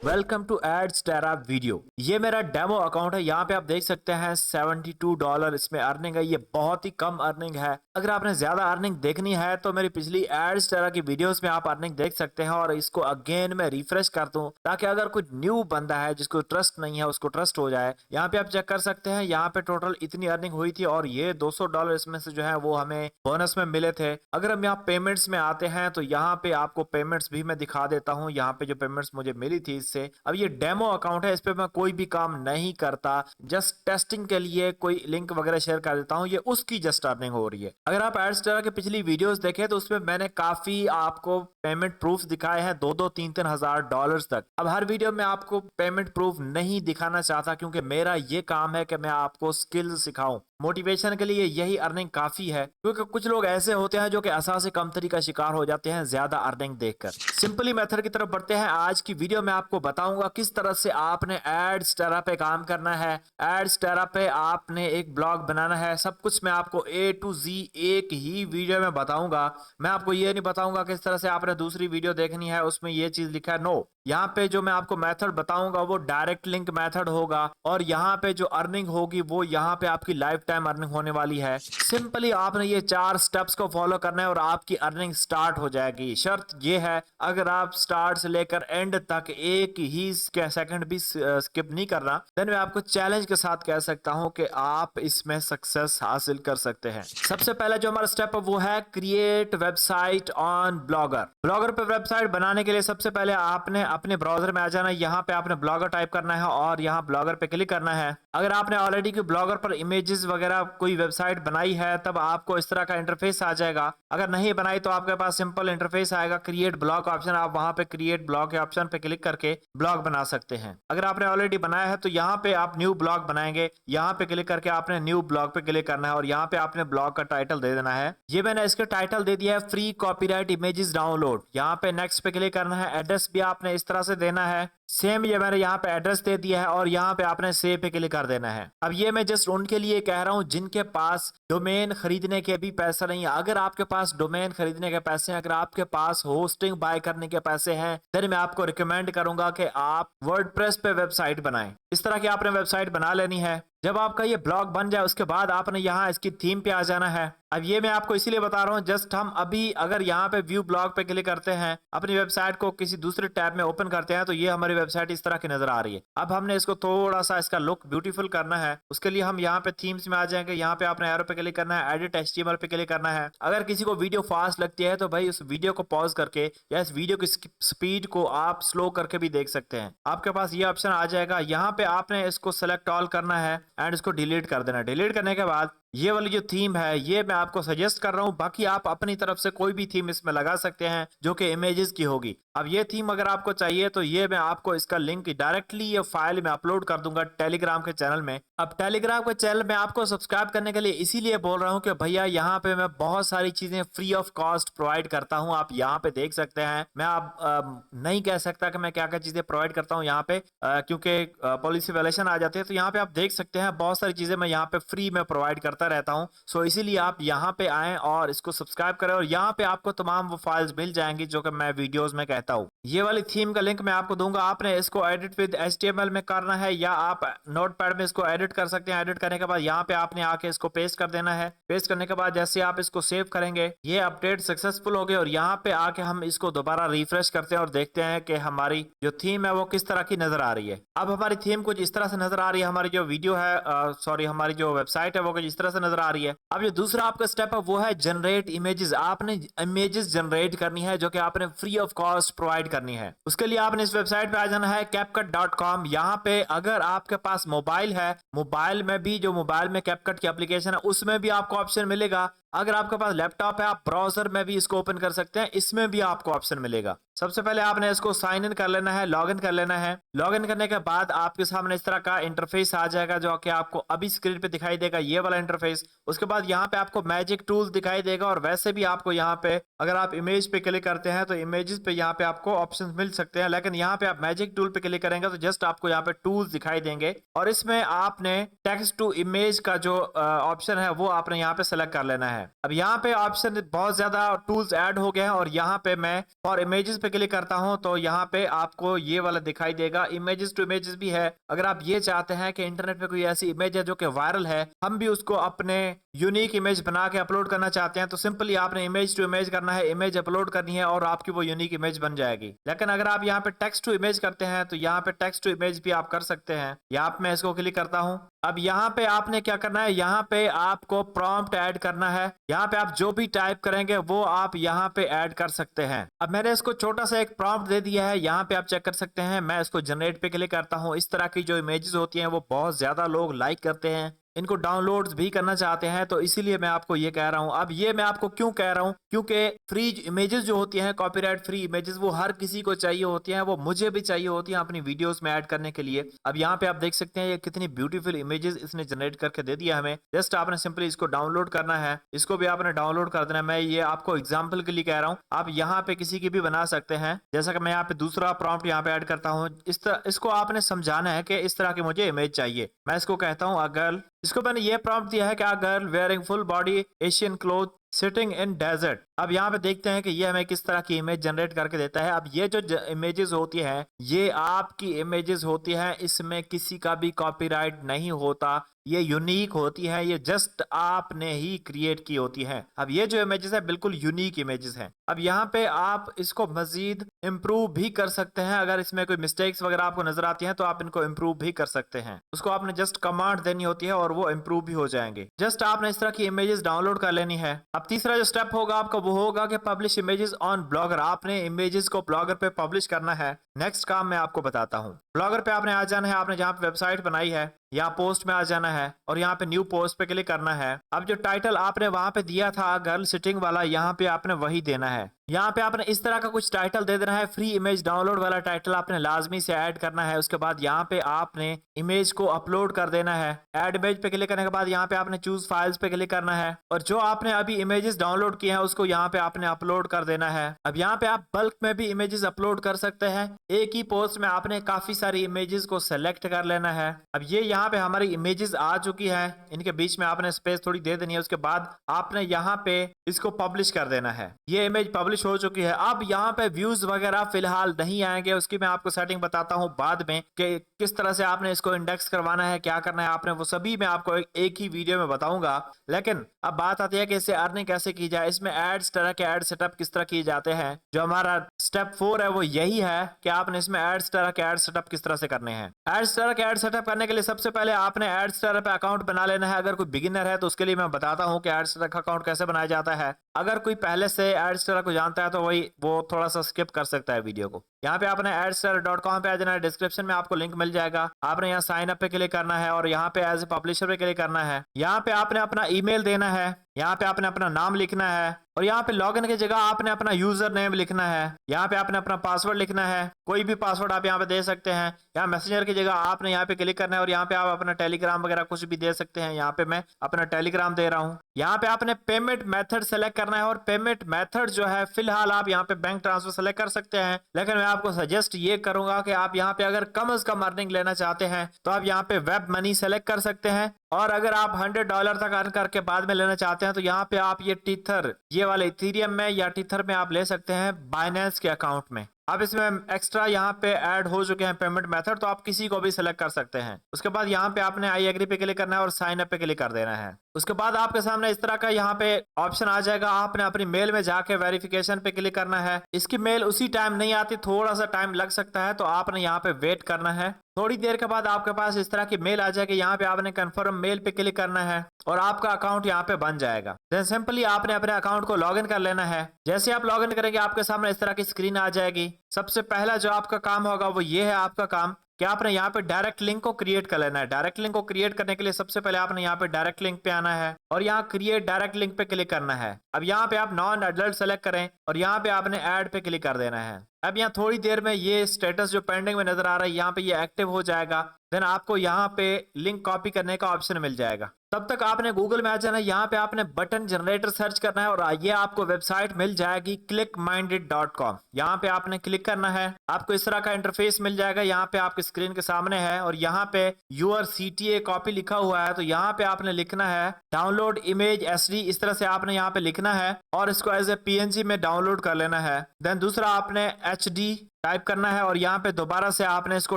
Welcome to एड्सटेरा video. ये मेरा demo account है। यहाँ पे आप देख सकते हैं $72 इसमें अर्निंग है। ये बहुत ही कम अर्निंग है। अगर आपने ज्यादा अर्निंग देखनी है तो मेरी पिछली एड्सटेरा की वीडियोस में आप अर्निंग देख सकते हैं। और इसको अगेन मैं रिफ्रेश कर दूं ताकि अगर कोई न्यू बंदा है जिसको ट्रस्ट नहीं है उसको ट्रस्ट हो जाए। यहाँ पे आप चेक कर सकते हैं, यहाँ पे टोटल इतनी अर्निंग हुई थी और ये $200 इसमें से जो है वो हमें बोनस में मिले थे। अगर हम यहाँ पेमेंट्स में आते हैं तो यहाँ पे आपको पेमेंट्स भी मैं दिखा देता हूँ। यहाँ पे जो पेमेंट्स मुझे मिली थी इससे, अब ये डेमो अकाउंट है, इस पे मैं कोई भी काम नहीं करता, जस्ट टेस्टिंग के लिए कोई लिंक वगैरह शेयर कर देता हूँ। ये उसकी जस्ट अर्निंग हो रही है। अगर आप एड्सटेरा की पिछली वीडियोस देखें तो उसमें मैंने काफी आपको पेमेंट प्रूफ दिखाए हैं, दो तीन तीन हजार डॉलर्स तक। अब हर वीडियो में आपको पेमेंट प्रूफ नहीं दिखाना चाहता क्योंकि मेरा ये काम है कि मैं आपको स्किल्स सिखाऊं। मोटिवेशन के लिए यही अर्निंग काफी है, क्योंकि कुछ लोग ऐसे होते हैं जो कि आसान से कमतरी का शिकार हो जाते हैं ज्यादा अर्निंग देखकर। सिंपली मेथड की तरफ बढ़ते हैं। आज की वीडियो में आपको बताऊंगा किस तरह से आपने एड्सटेरा पे काम करना है। एड्सटेरा पे आपने एक ब्लॉग बनाना है। सब कुछ मैं आपको A to Z एक ही वीडियो में बताऊंगा। मैं आपको ये नहीं बताऊंगा किस तरह से आपने दूसरी वीडियो देखनी है उसमें ये चीज लिखा है, नो। यहाँ पे जो मैं आपको मेथड बताऊंगा वो डायरेक्ट लिंक मेथड होगा और यहाँ पे जो अर्निंग होगी वो यहाँ पे आपकी लाइफ टाइम अर्निंग होने वाली है। सिंपली आपने ये 4 स्टेप्स को फॉलो करना है और आपकी अर्निंग स्टार्ट हो जाएगी। शर्त ये है, अगर आप स्टार्ट से लेकर एंड तक एक ही सेकंड भी स्किप नहीं करना, देन मैं आपको चैलेंज के साथ कह सकता हूँ कि आप इसमें सक्सेस हासिल कर सकते हैं। सबसे पहले जो हमारा स्टेप है वो है create website on blogger. Blogger पे वेबसाइट बनाने के लिए सबसे पहले आपने अपने ब्राउजर में आ जाना है। यहाँ पे आपने ब्लॉगर टाइप करना है और यहाँ ब्लॉगर पे क्लिक करना है। अगर आपने ऑलरेडी कोई ब्लॉगर पर इमेजेस वगैरह कोई वेबसाइट बनाई है तब आपको इस तरह का इंटरफेस आ जाएगा। अगर नहीं बनाई तो आपके पास सिंपल इंटरफेस आएगा, क्रिएट ब्लॉग ऑप्शन। आप वहां पे क्रिएट ब्लॉग के ऑप्शन पे क्लिक करके ब्लॉग बना सकते हैं। अगर आपने ऑलरेडी बनाया है तो यहाँ पे आप न्यू ब्लॉग बनाएंगे। यहाँ पे क्लिक करके आपने न्यू ब्लॉग पे क्लिक करना है और यहाँ पे आपने ब्लॉग का टाइटल दे देना है। ये मैंने इसके टाइटल दे दिया है, फ्री कॉपीराइट इमेजेस डाउनलोड। यहाँ पे नेक्स्ट पे क्लिक करना है। एड्रेस भी आपने इस तरह से देना है, सेम ये मैंने यहाँ पे एड्रेस दे दिया है और यहाँ पे आपने सेव पे क्लिक कर देना है। अब ये मैं जस्ट उनके लिए कह रहा हूँ जिनके पास डोमेन खरीदने के भी पैसा नहीं है। अगर आपके पास डोमेन खरीदने के पैसे हैं, अगर आपके पास होस्टिंग बाय करने के पैसे हैं, देन मैं आपको रिकमेंड करूंगा कि आप वर्डप्रेस पे वेबसाइट बनाएं। इस तरह की आपने वेबसाइट बना लेनी है। जब आपका ये ब्लॉग बन जाए उसके बाद आपने यहाँ इसकी थीम पे आ जाना है। अब ये मैं आपको इसीलिए बता रहा हूँ, जस्ट हम अभी अगर यहाँ पे व्यू ब्लॉग पे क्लिक करते हैं, अपनी वेबसाइट को किसी दूसरे टैब में ओपन करते हैं तो ये हमारी वेबसाइट इस तरह की नजर आ रही है। अब हमने इसको थोड़ा सा इसका लुक ब्यूटीफुल करना है। उसके लिए हम यहाँ पे थीम्स में आ जाएंगे। यहाँ पे आपने एरो पे क्लिक करना है, एडिट HTML पे क्लिक करना है। अगर किसी को वीडियो फास्ट लगती है तो भाई उस वीडियो को पॉज करके या इस वीडियो की स्पीड को आप स्लो करके भी देख सकते हैं। आपके पास ये ऑप्शन आ जाएगा। यहाँ पे आपने इसको सेलेक्ट ऑल करना है एंड इसको डिलीट कर देना है। डिलीट करने के बाद ये वाली जो थीम है ये मैं आपको सजेस्ट कर रहा हूँ, बाकी आप अपनी तरफ से कोई भी थीम इसमें लगा सकते हैं जो कि इमेजेस की होगी। अब ये थीम अगर आपको चाहिए तो ये मैं आपको इसका लिंक डायरेक्टली ये फाइल में अपलोड कर दूंगा टेलीग्राम के चैनल में। अब टेलीग्राम के चैनल में आपको सब्सक्राइब करने के लिए इसीलिए बोल रहा हूँ कि भैया यहाँ पे मैं बहुत सारी चीजें फ्री ऑफ कॉस्ट प्रोवाइड करता हूँ। आप यहाँ पे देख सकते हैं। मैं आप नहीं कह सकता कि मैं क्या क्या चीजें प्रोवाइड करता हूँ यहाँ पे, क्योंकि पॉलिसी वायलेशन आ जाते हैं। तो यहाँ पे आप देख सकते हैं बहुत सारी चीजें मैं यहाँ पे फ्री में प्रोवाइड करता रहता हूँ। सो इसीलिए आप यहाँ पे आएं और इसको सब्सक्राइब करें और यहाँ पे आपको तमाम वो फाइल्स मिल जाएंगी जो कि मैं वीडियोस में कहता हूँ। ये वाली थीम का लिंक मैं आपको दूंगा। आपने इसको एडिट विद HTML में करना है या आप नोटपैड में इसको एडिट कर सकते हैं। एडिट करने के बाद यहाँ पे आपने आके इसको पेस्ट कर देना है। पेस्ट करने के बाद जैसे आप इसको सेव करेंगे ये अपडेट सक्सेसफुल हो गए और यहाँ पे आके हम इसको दोबारा रिफ्रेश करते हैं और देखते हैं कि हमारी जो थीम है वो किस तरह की नजर आ रही है। अब हमारी थीम कुछ इस तरह से नजर आ रही है। हमारी जो वीडियो है सॉरी हमारी जो वेबसाइट है वो कुछ इस तरह से नजर आ रही है। अब जो दूसरा आपका स्टेप है वो है जनरेट इमेजेस। आपने इमेजेस जनरेट करनी है जो कि आपने फ्री ऑफ कॉस्ट प्रोवाइड करनी है। उसके लिए आपने इस वेबसाइट पे आ जाना है CapCut.com। यहाँ पे अगर आपके पास मोबाइल है, मोबाइल में भी जो मोबाइल में CapCut की एप्लीकेशन है उसमें भी आपको ऑप्शन मिलेगा। अगर आपके पास लैपटॉप है आप ब्राउजर में भी इसको ओपन कर सकते हैं, इसमें भी आपको ऑप्शन मिलेगा। सबसे पहले आपने इसको साइन इन कर लेना है, लॉग इन कर लेना है। लॉग इन करने के बाद आपके सामने इस तरह का इंटरफेस आ जाएगा जो कि आपको अभी स्क्रीन पे दिखाई देगा, ये वाला इंटरफेस। उसके बाद यहाँ पे आपको मैजिक टूल्स दिखाई देगा और वैसे भी आपको यहाँ पे अगर आप इमेज पे क्लिक करते हैं तो इमेजेस पे यहाँ पे आपको ऑप्शन मिल सकते हैं, लेकिन यहाँ पे आप मैजिक टूल पे क्लिक करेंगे तो जस्ट आपको यहाँ पे टूल्स दिखाई देंगे और इसमें आपने टेक्स्ट टू इमेज का जो ऑप्शन है वो आपने यहाँ पे सेलेक्ट कर लेना है। है। अब यहाँ पे ऑप्शन बहुत ज्यादा टूल्स ऐड हो गए हैं और यहाँ पे मैं फॉर इमेजेस पे क्लिक करता हूँ तो यहाँ पे आपको ये वाला दिखाई देगा, इमेजेस टू इमेजेस भी है। अगर आप ये चाहते हैं कि इंटरनेट पे कोई ऐसी इमेज है जो कि वायरल है, हम भी उसको अपने यूनिक इमेज बना के अपलोड करना चाहते हैं, तो सिंपली आपने इमेज टू इमेज करना है, इमेज अपलोड करनी है और आपकी वो यूनिक इमेज बन जाएगी। लेकिन अगर आप यहाँ पे टेक्स्ट टू इमेज करते हैं तो यहाँ पे टेक्स्ट टू इमेज भी आप कर सकते हैं। यहाँ पे मैं इसको क्लिक करता हूँ। अब यहाँ पे आपने क्या करना है, यहाँ पे आपको प्रॉम्प्ट ऐड करना है। यहाँ पे आप जो भी टाइप करेंगे वो आप यहाँ पे ऐड कर सकते हैं। अब मैंने इसको छोटा सा एक प्रॉम्प्ट दे दिया है, यहाँ पे आप चेक कर सकते हैं। मैं इसको जनरेट पे क्लिक करता हूँ। इस तरह की जो इमेजेस होती हैं वो बहुत ज्यादा लोग लाइक करते हैं, इनको डाउनलोड्स भी करना चाहते हैं, तो इसीलिए मैं आपको ये कह रहा हूं। अब ये मैं आपको क्यों कह रहा हूं, क्योंकि फ्री इमेजेस जो होती हैं, कॉपीराइट फ्री इमेजेस, वो हर किसी को चाहिए होती हैं, वो मुझे भी चाहिए होती हैं अपनी वीडियोस में ऐड करने के लिए। अब यहाँ पे आप देख सकते हैं ये कितनी ब्यूटीफुल इमेजेस इसने जनरेट करके दे दिया हमें। जस्ट आपने सिंपली इसको डाउनलोड करना है, इसको भी आपने डाउनलोड कर देना है। मैं ये आपको एग्जाम्पल के लिए कह रहा हूँ, आप यहाँ पे किसी की भी बना सकते हैं। जैसा कि मैं यहाँ पे दूसरा प्रॉम्प्ट यहाँ पे ऐड करता हूँ, इस तरह इसको आपने समझाना है कि इस तरह की मुझे इमेज चाहिए। मैं इसको कहता हूँ अगर, इसको मैंने ये प्रॉम्प्ट दिया है कि a girl wearing full body Asian cloth sitting in desert. अब यहाँ पे देखते हैं कि ये हमें किस तरह की इमेज जनरेट करके देता है। अब ये जो इमेजेस होती हैं ये आपकी इमेजेस होती हैं, इसमें किसी का भी कॉपीराइट नहीं होता, ये यूनिक होती है, ये जस्ट आपने ही क्रिएट की होती है। अब ये जो इमेजेस है बिल्कुल यूनिक इमेजेस हैं। अब यहाँ पे आप इसको मजीद इम्प्रूव भी कर सकते हैं। अगर इसमें कोई मिस्टेक्स वगैरह आपको नजर आती हैं तो आप इनको इम्प्रूव भी कर सकते हैं। उसको आपने जस्ट कमांड देनी होती है और वो इम्प्रूव भी हो जाएंगे। जस्ट आपने इस तरह की इमेजेस डाउनलोड कर लेनी है। अब तीसरा जो स्टेप होगा आपका वो होगा कि पब्लिश इमेजेस ऑन ब्लॉगर। आपने इमेजेस को ब्लॉगर पे पब्लिश करना है। नेक्स्ट काम मैं आपको बताता हूँ। ब्लॉगर पे आपने आ जाना है, आपने जहाँ पे वेबसाइट बनाई है यहाँ पोस्ट में आ जाना है और यहाँ पे न्यू पोस्ट पे क्लिक करना है। अब जो टाइटल आपने वहां पे दिया था गर्ल सिटिंग वाला, यहाँ पे आपने वही देना है। यहाँ पे आपने इस तरह का कुछ टाइटल दे देना है, फ्री इमेज डाउनलोड वाला टाइटल आपने लाजमी से ऐड करना है। उसके बाद यहाँ पे आपने इमेज को अपलोड कर देना है। ऐड इमेज पे क्लिक करने के बाद यहाँ पे आपने चूज फाइल्स पे क्लिक करना है और जो आपने अभी इमेजेस डाउनलोड किए हैं उसको यहाँ पे आपने अपलोड कर देना है। अब यहाँ पे आप बल्क में भी इमेजेस अपलोड कर सकते हैं। एक ही पोस्ट में आपने काफी सारी इमेजेस को सेलेक्ट कर लेना है। अब ये यहाँ पे हमारी इमेजेस आ चुकी है, इनके बीच में आपने स्पेस थोड़ी दे देनी है। उसके बाद आपने यहाँ पे इसको पब्लिश कर देना है। ये इमेज पब्लिश हो चुकी है। अब यहाँ पे व्यूज वगैरह फिलहाल नहीं आएंगे, उसकी मैं आपको सेटिंग बताता हूँ बाद में कि किस तरह से आपने इसको इंडेक्स करवाना है, क्या करना है आपने, वो सभी मैं आपको एक ही वीडियो में बताऊंगा। लेकिन अब बात आती है कि इससे अर्निंग कैसे की जाए, इसमें एड्स तरह के एड सेटअप किस तरह किए जाते हैं। जो हमारा स्टेप 4 है वो यही है कि आपने इसमें एड्स तरह के एड सेटअप किस तरह से करने हैं। एड्स तरह के एड सेटअप करने के लिए सबसे पहले आपने एड्स तरह पे अकाउंट बना लेना है। अगर कोई बिगिनर है तो उसके लिए मैं बताता हूँ कि एड्स तरह का अकाउंट कैसे बनाया जाता है। अगर कोई पहले से एड्स तरह को जानता है तो वो थोड़ा सा स्किप कर सकता है वीडियो को। यहाँ पे आपने adster.com पे आ जाना है, डिस्क्रिप्शन में आपको लिंक मिल जाएगा। आपने यहाँ साइन अप पे क्लिक करना है और यहाँ पे एज ए पब्लिशर पे क्लिक करना है। यहाँ पे आपने अपना ईमेल देना है, यहाँ पे आपने अपना नाम लिखना है और यहाँ पे लॉगिन की जगह आपने अपना यूजर नेम लिखना है। यहाँ पे आपने अपना पासवर्ड लिखना है, कोई भी पासवर्ड आप यहाँ पे दे सकते हैं। यहाँ मैसेंजर की जगह आपने यहाँ पे क्लिक करना है और यहाँ पे आप अपना टेलीग्राम वगैरह कुछ भी दे सकते हैं। यहाँ पे मैं अपना टेलीग्राम दे रहा हूँ। यहाँ पे आपने पेमेंट मेथड सेलेक्ट करना है और पेमेंट मेथड जो है फिलहाल आप यहाँ पे बैंक ट्रांसफर सेलेक्ट कर सकते हैं, लेकिन मैं आपको सजेस्ट ये करूंगा कि आप यहाँ पे अगर कम से कम अर्निंग लेना चाहते हैं तो आप यहाँ पे वेब मनी सेलेक्ट कर सकते हैं। और अगर आप $100 तक अर्न करके बाद में लेना चाहते हैं तो यहाँ पे आप ये टीथर, ये वाले इथीरियम में या टीथर में आप ले सकते हैं बाइनेंस के अकाउंट में। अब इसमें एक्स्ट्रा यहाँ पे ऐड हो चुके हैं पेमेंट मेथड, तो आप किसी को भी सिलेक्ट कर सकते हैं। उसके बाद यहाँ पे आपने आई एग्री पे क्लिक करना है और साइन अप पे क्लिक कर देना है। उसके बाद आपके सामने इस तरह का यहाँ पे ऑप्शन आ जाएगा। आपने अपनी मेल में जाके वेरिफिकेशन पे क्लिक करना है। इसकी मेल उसी टाइम नहीं आती, थोड़ा सा टाइम लग सकता है, तो आपने यहाँ पे वेट करना है। थोड़ी देर के बाद आपके पास इस तरह की मेल आ जाएगी। यहाँ पे आपने कंफर्म मेल पे क्लिक करना है और आपका अकाउंट यहाँ पे बन जाएगा। देन सिंपली आपने अपने अकाउंट को लॉगिन कर लेना है। जैसे आप लॉगिन करेंगे आपके सामने इस तरह की स्क्रीन आ जाएगी। सबसे पहला जो आपका काम होगा वो ये है आपका काम कि आपने यहाँ पे डायरेक्ट लिंक को क्रिएट कर लेना है। डायरेक्ट लिंक को क्रिएट करने के लिए सबसे पहले आपने यहाँ पे डायरेक्ट लिंक पे आना है और यहाँ क्रिएट डायरेक्ट लिंक पे क्लिक करना है। अब यहाँ पे आप नॉन एडल्ट सेलेक्ट करें और यहाँ पे आपने ऐड पे क्लिक कर देना है। अब यहाँ थोड़ी देर में ये स्टेटस जो पेंडिंग में नजर आ रहा है यहाँ पे ये एक्टिव हो जाएगा। देन आपको यहाँ पे लिंक कॉपी करने का ऑप्शन मिल जाएगा। तब तक आपने गूगल में आ जाना है, यहाँ पे आपने बटन जनरेटर सर्च करना है और ये आपको वेबसाइट मिल जाएगी clickminded.com। यहाँ पे आपने क्लिक करना है, आपको इस तरह का इंटरफेस मिल जाएगा। यहाँ पे आपके स्क्रीन के सामने है और यहाँ पे यूर CTA कॉपी लिखा हुआ है, तो यहाँ पे आपने लिखना है डाउनलोड इमेज SD। इस तरह से आपने यहाँ पे लिखना है और इसको एज ए PNG में डाउनलोड कर लेना है। देन दूसरा आपने HD टाइप करना है और यहाँ पे दोबारा से आपने इसको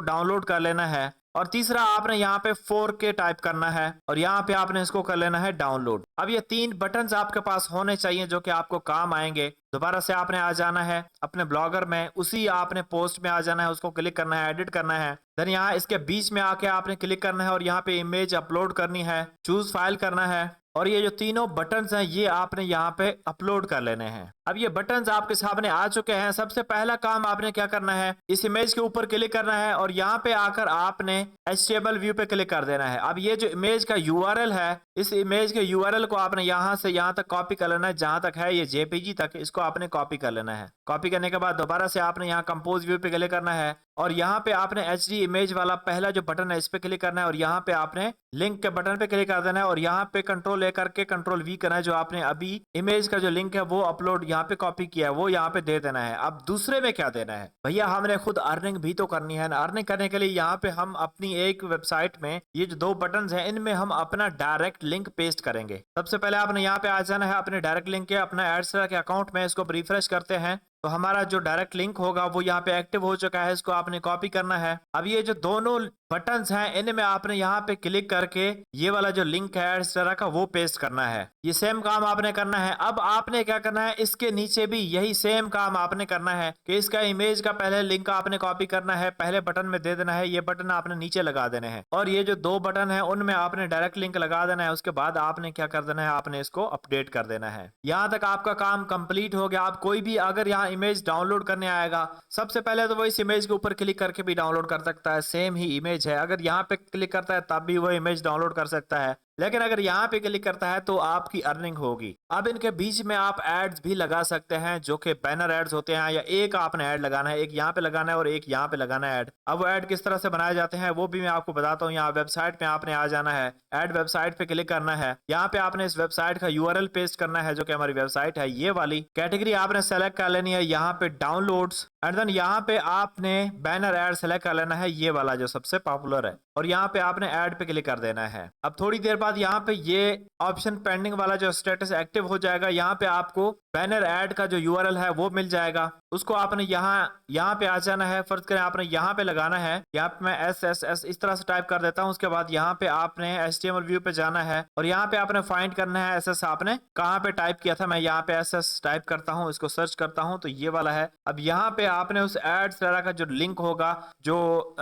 डाउनलोड कर लेना है। और तीसरा आपने यहाँ पे 4K टाइप करना है और यहाँ पे आपने इसको कर लेना है डाउनलोड। अब ये 3 बटन्स आपके पास होने चाहिए जो कि आपको काम आएंगे। दोबारा से आपने आ जाना है अपने ब्लॉगर में, उसी आपने पोस्ट में आ जाना है, उसको क्लिक करना है, एडिट करना है। देन यहाँ इसके बीच में आके आपने क्लिक करना है और यहाँ पे इमेज अपलोड करनी है, चूज फाइल करना है और ये जो तीनों बटन्स हैं ये आपने यहाँ पे अपलोड कर लेने हैं। अब ये बटन्स आपके सामने आ चुके हैं। सबसे पहला काम आपने क्या करना है, इस इमेज के ऊपर क्लिक करना है और यहाँ पे आकर आपने HTML व्यू पे क्लिक कर देना है। अब ये जो इमेज का URL है, इस इमेज के URL को आपने यहाँ से यहाँ तक कॉपी कर लेना है, जहां तक है ये JPG तक, इसको आपने कॉपी कर लेना है। कॉपी करने के बाद दोबारा से आपने यहाँ कंपोज व्यू पे क्लिक करना है और यहाँ पे आपने HD इमेज वाला पहला जो बटन है इस पे क्लिक करना है और यहाँ पे आपने लिंक के बटन पे क्लिक कर देना है और यहाँ पे कंट्रोल A करके कंट्रोल V करना है। जो आपने अभी इमेज का जो लिंक है वो अपलोड यहाँ पे कॉपी किया है वो यहाँ पे दे देना है। अब दूसरे में क्या देना है, भैया हमने खुद अर्निंग भी तो करनी है ना। अर्निंग करने के लिए यहाँ पे हम अपनी एक वेबसाइट में ये जो 2 बटन हैं इनमें हम अपना डायरेक्ट लिंक पेस्ट करेंगे। सबसे पहले आपने यहाँ पे आ जाना है अपने डायरेक्ट लिंक के अपना एडस्ट्रा के अकाउंट में, इसको रिफ्रेश करते हैं तो हमारा जो डायरेक्ट लिंक होगा वो यहाँ पे एक्टिव हो चुका है, इसको आपने कॉपी करना है। अब ये जो दोनों बटन्स हैं इनमें आपने यहाँ पे क्लिक करके ये वाला जो लिंक है इस तरह का वो पेस्ट करना है। ये सेम काम आपने करना है। अब आपने क्या करना है, इसके नीचे भी यही सेम काम आपने करना है कि इसका इमेज का पहले लिंक आपने कॉपी करना है, पहले बटन में दे देना है, ये बटन आपने नीचे लगा देने हैं और ये जो 2 बटन है उनमें आपने डायरेक्ट लिंक लगा देना है। उसके बाद आपने क्या कर देना है, आपने इसको अपडेट कर देना है। यहाँ तक आपका काम कंप्लीट हो गया। आप कोई भी अगर यहाँ इमेज डाउनलोड करने आएगा, सबसे पहले तो वो इस इमेज के ऊपर क्लिक करके भी डाउनलोड कर सकता है, सेम ही इमेज है। अगर यहाँ पे क्लिक करता है तब भी वो इमेज डाउनलोड कर सकता है, लेकिन अगर यहाँ पे क्लिक करता है तो आपकी अर्निंग होगी। अब इनके बीच में आप एड्स भी लगा सकते हैं जो कि बैनर एड्स होते हैं, या एक आपने ऐड लगाना है, एक यहाँ पे लगाना है और एक यहाँ पे लगाना है ऐड। अब वो ऐड किस तरह से बनाए जाते हैं वो भी मैं आपको बताता हूँ। यहाँ वेबसाइट पे आपने आ जाना है, ऐड वेबसाइट पे क्लिक करना है। यहाँ पे आपने इस वेबसाइट का URL पेस्ट करना है जो कि हमारी वेबसाइट है ये वाली। कैटेगरी आपने सेलेक्ट कर लेनी है यहाँ पे डाउनलोड्स, एंड देन यहाँ पे आपने बैनर ऐड सेलेक्ट कर लेना है ये वाला जो सबसे पॉपुलर है और यहाँ पे आपने ऐड पे क्लिक कर देना है। अब थोड़ी देर बाद यहाँ पे ये ऑप्शन पेंडिंग वाला जो स्टेटस एक्टिव हो जाएगा। यहाँ पे आपको बैनर ऐड का जो URL है वो मिल जाएगा, उसको आपने यहाँ पे आ जाना है। फर्ज करें आपने यहाँ पे लगाना है, यहाँ पे मैं SSS इस तरह से टाइप कर देता हूँ। उसके बाद यहाँ पे आपने HTML व्यू पे जाना है और यहाँ पे आपने फाइंड करना है SS आपने कहाँ पे टाइप किया था। मैं यहाँ पे SS टाइप करता हूँ, इसको सर्च करता हूँ तो ये वाला है। अब यहाँ पे आपने उस एड तरह का जो लिंक होगा, जो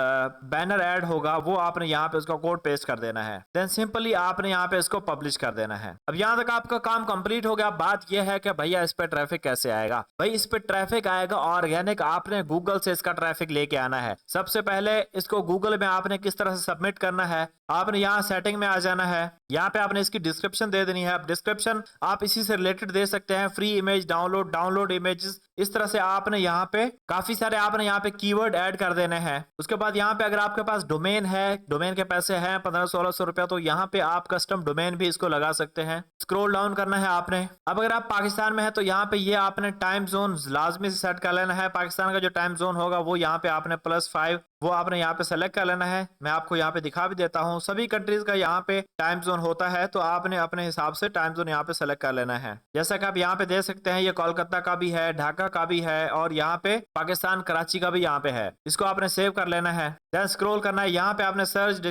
बैनर ऐड होगा, वो आपने यहाँ पे उसका कोड पेस्ट कर देना है। देन सिंपली आपने यहाँ पे इसको पब्लिश कर देना है। अब यहाँ तक आपका काम कंप्लीट हो गया। बात यह है कि भैया इस पे ट्रैफिक कैसे आएगा। भाई इस पे ट्रैफिक आएगा ऑर्गेनिक, आपने गूगल से इसका ट्रैफिक लेके आना है। सबसे पहले इसको गूगल में आपने किस तरह से सबमिट करना है, आपने यहाँ सेटिंग में आ जाना है। यहाँ पे आपने इसकी डिस्क्रिप्शन दे देनी है। अब डिस्क्रिप्शन आप इसी से रिलेटेड दे सकते हैं, free image download, download images, इस तरह से आपने यहाँ पे काफी सारे आपने यहाँ पे कीवर्ड ऐड कर देने हैं। उसके बाद यहाँ पे अगर आपके पास डोमेन है, डोमेन के पैसे हैं 1500-1600 रुपया, तो यहाँ पे आप कस्टम डोमेन भी इसको लगा सकते हैं। स्क्रॉल डाउन करना है आपने। अब अगर आप पाकिस्तान में है तो यहाँ पे ये आपने टाइम जोन लाजमी से सेट कर लेना है। पाकिस्तान का जो टाइम जोन होगा वो यहाँ पे आपने +5 वो आपने यहाँ पे सेलेक्ट कर लेना है। मैं आपको यहाँ पे दिखा भी देता हूँ, सभी कंट्रीज का यहाँ पे टाइम जोन होता है, तो आपने अपने हिसाब से टाइम जोन यहाँ पे सेलेक्ट कर लेना है। जैसा कि आप यहाँ पे देख सकते हैं, ये कोलकाता का भी है, ढाका का भी है और यहाँ पे पाकिस्तान कराची का भी यहाँ पे है। इसको आपने सेव कर लेना है। देन स्क्रॉल करना है, यहाँ पे आपने सर्च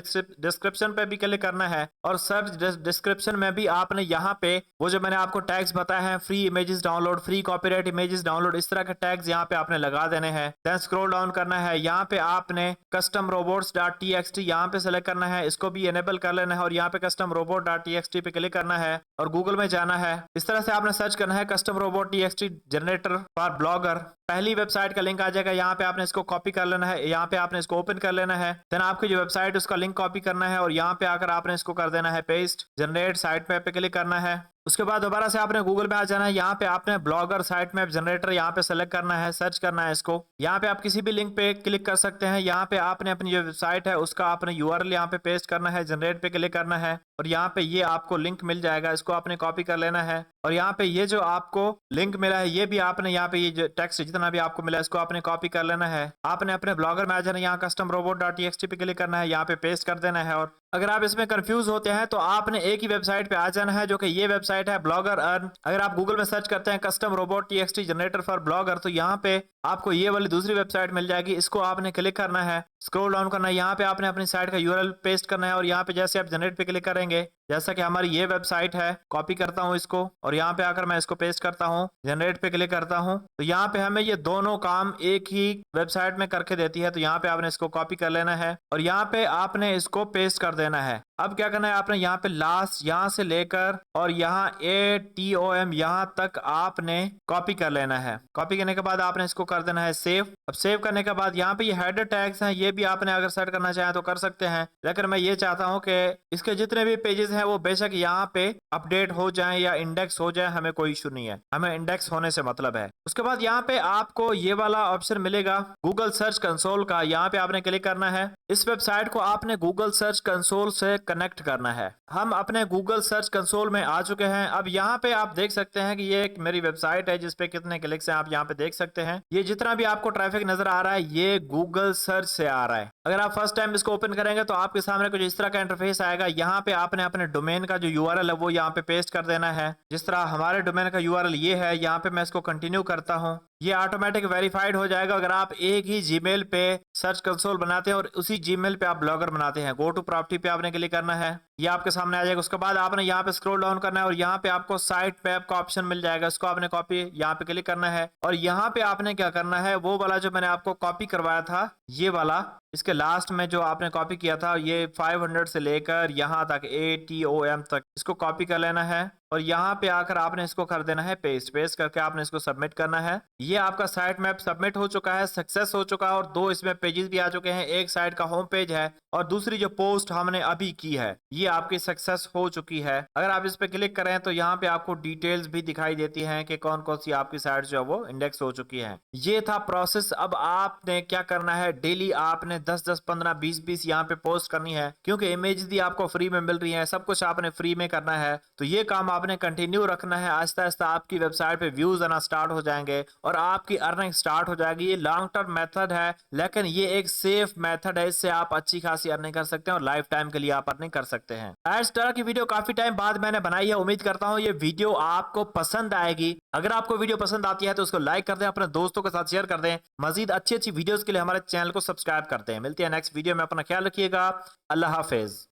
डिस्क्रिप्शन पे भी क्लिक करना है और सर्च डिस्क्रिप्शन में भी आपने यहाँ पे वो जो मैंने आपको टैग्स बताए हैं, free images download, free copyright images download, इस तरह के टैग्स यहाँ पे आपने लगा देने हैं। देन स्क्रॉल डाउन करना है, यहाँ पे आपने कस्टम robots.txt यहाँ पे सेलेक्ट करना है, इसको भी एनेबल कर लेना है और यहाँ पे कस्टम robot.txt पे क्लिक करना है और गूगल में जाना है। इस तरह से आपने सर्च करना है custom robot.txt generator for blogger. पहली वेबसाइट का लिंक आ जाएगा, यहाँ पे आपने इसको कॉपी कर लेना है, यहाँ पे आपने इसको ओपन कर लेना है। देन आपकी जो वेबसाइट उसका लिंक कॉपी करना है और यहाँ पे आकर आपने इसको कर देना है पेस्ट। जनरेट साइट पे क्लिक करना है। उसके बाद दोबारा से आपने गूगल में आ जाना है। यहाँ पे आपने ब्लॉगर साइट मैप जनरेटर यहाँ पे सेलेक्ट करना है, सर्च करना है इसको। यहाँ पे आप किसी भी लिंक पे क्लिक कर सकते हैं। यहाँ पे आपने अपनी जो वेबसाइट है उसका आपने यूआरएल यहाँ पे पेस्ट करना है, जनरेट पे क्लिक करना है और यहाँ पे ये आपको लिंक मिल जाएगा, इसको आपने कॉपी कर लेना है। और यहाँ पे ये जो आपको लिंक मिला है ये भी आपने यहाँ पे ये जो टेक्स्ट जितना भी आपको मिला है इसको आपने कॉपी कर लेना है। आपने अपने ब्लॉगर में आ जाना है, यहाँ कस्टम रोबोट डॉट टीएक्सटी पे क्लिक करना है, यहाँ पे पेस्ट कर देना है। और अगर आप इसमें कंफ्यूज होते हैं तो आपने एक ही वेबसाइट पे आ जाना है जो कि ये वेबसाइट है ब्लॉगर अर्न। अगर आप गूगल में सर्च करते हैं custom robot TXT generator for blogger तो यहाँ पे आपको ये वाली दूसरी वेबसाइट मिल जाएगी, इसको आपने क्लिक करना है, स्क्रॉल डाउन करना है। यहाँ पे आपने अपनी साइट का यूआरएल पेस्ट करना है और यहाँ पे जैसे आप जनरेट पे क्लिक करेंगे, जैसा कि हमारी ये वेबसाइट है, कॉपी करता हूँ इसको और यहाँ पे आकर मैं इसको पेस्ट करता हूँ, जनरेट पे क्लिक करता हूँ तो यहाँ पे हमें ये दोनों काम एक ही वेबसाइट में करके देती है। तो यहाँ पे आपने इसको कॉपी कर लेना है और यहाँ पे आपने इसको पेस्ट कर देना है। अब क्या करना है, आपने यहाँ पे लास्ट यहाँ से लेकर और यहाँ ATOM यहाँ तक आपने कॉपी कर लेना है। कॉपी करने के बाद आपने इसको कर देना है सेव। अब सेव करने के बाद यहाँ पे ये हेडर टैग्स हैं, ये भी आपने अगर सेट करना चाहें तो कर सकते हैं, लेकिन मैं ये चाहता हूँ कि इसके जितने भी पेजेस हैं वो बेशक यहाँ पे अपडेट हो जाएं या इंडेक्स हो जाए, हमें कोई इशू नहीं है, हमें इंडेक्स होने से मतलब है। उसके बाद यहाँ पे आपको ये वाला ऑप्शन मिलेगा गूगल सर्च कंसोल का, यहाँ पे आपने क्लिक करना है। इस वेबसाइट को आपने गूगल सर्च कंसोल से कनेक्ट करना है। हम अपने गूगल सर्च कंसोल में आ चुके हैं। अब यहाँ पे आप देख सकते हैं कि ये एक मेरी वेबसाइट है जिसपे कितने क्लिक्स हैं, आप यहाँ पे देख सकते हैं। ये जितना भी आपको ट्रैफिक नजर आ रहा है ये गूगल सर्च से आ रहा है। अगर आप फर्स्ट टाइम इसको ओपन करेंगे तो आपके सामने कुछ इस तरह का इंटरफेस आएगा। यहाँ पे आपने अपने डोमेन का जो यूआरएल है वो यहाँ पे पेस्ट कर देना है। जिस तरह हमारे डोमेन का यूआरएल ये है, यहाँ पे मैं इसको कंटिन्यू करता हूँ, ये ऑटोमेटिक वेरीफाइड हो जाएगा। अगर आप एक ही जीमेल पे सर्च कंसोल बनाते हैं और उसी जीमेल पे आप ब्लॉगर बनाते हैं, गो टू प्रॉपर्टी पे आपने क्लिक करना है, ये आपके सामने आ जाएगा। उसके बाद आपने यहाँ पे स्क्रॉल डाउन करना है और यहाँ पे आपको साइट मैप का ऑप्शन मिल जाएगा, इसको आपने कॉपी यहाँ पे क्लिक करना है और यहाँ पे आपने क्या करना है, वो वाला जो मैंने आपको कॉपी करवाया था ये वाला, इसके लास्ट में जो आपने कॉपी किया था ये 500 से लेकर यहाँ तक ATOM तक, इसको कॉपी कर लेना है और यहाँ पे आकर आपने इसको कर देना है पेस्ट। पेस्ट करके आपने इसको सबमिट करना है। ये आपका साइट मैप सबमिट हो चुका है, सक्सेस हो चुका है और दो इसमें पेजेस भी आ चुके हैं। एक साइट का होम पेज है और दूसरी जो पोस्ट हमने अभी की है ये आपकी सक्सेस हो चुकी है। अगर आप इस पे क्लिक करें तो यहाँ पे आपको डिटेल्स भी दिखाई देती हैं कि कौन कौन सी आपकी साइट जो है वो इंडेक्स हो चुकी है। ये था प्रोसेस। अब आपने क्या करना है, डेली आपने 10-10, 15, 20-20 यहाँ पे पोस्ट करनी है, क्योंकि इमेज भी आपको फ्री में मिल रही है, सब कुछ आपने फ्री में करना है। तो ये काम आपने कंटिन्यू रखना है। आहिस्ता आहिस्ता आपकी वेबसाइट पे व्यूज आना स्टार्ट हो जाएंगे और आपकी अर्निंग स्टार्ट हो जाएगी। ये लॉन्ग टर्म मेथड है लेकिन ये एक सेफ मेथड है, इससे आप अच्छी खासी अर्निंग कर सकते हैं और लाइफ टाइम के लिए आप अर्निंग कर सकते हैं। इस तरह की वीडियो काफी टाइम बाद मैंने बनाई है, उम्मीद करता हूँ ये वीडियो आपको पसंद आएगी। अगर आपको वीडियो पसंद आती है तो उसको लाइक कर दें, अपने दोस्तों के साथ शेयर कर दें। मजीद अच्छी अच्छी वीडियोस के लिए हमारे चैनल को सब्सक्राइब करते हैं। मिलते हैं नेक्स्ट वीडियो में, अपना ख्याल रखिएगा। अल्लाह हाफिज।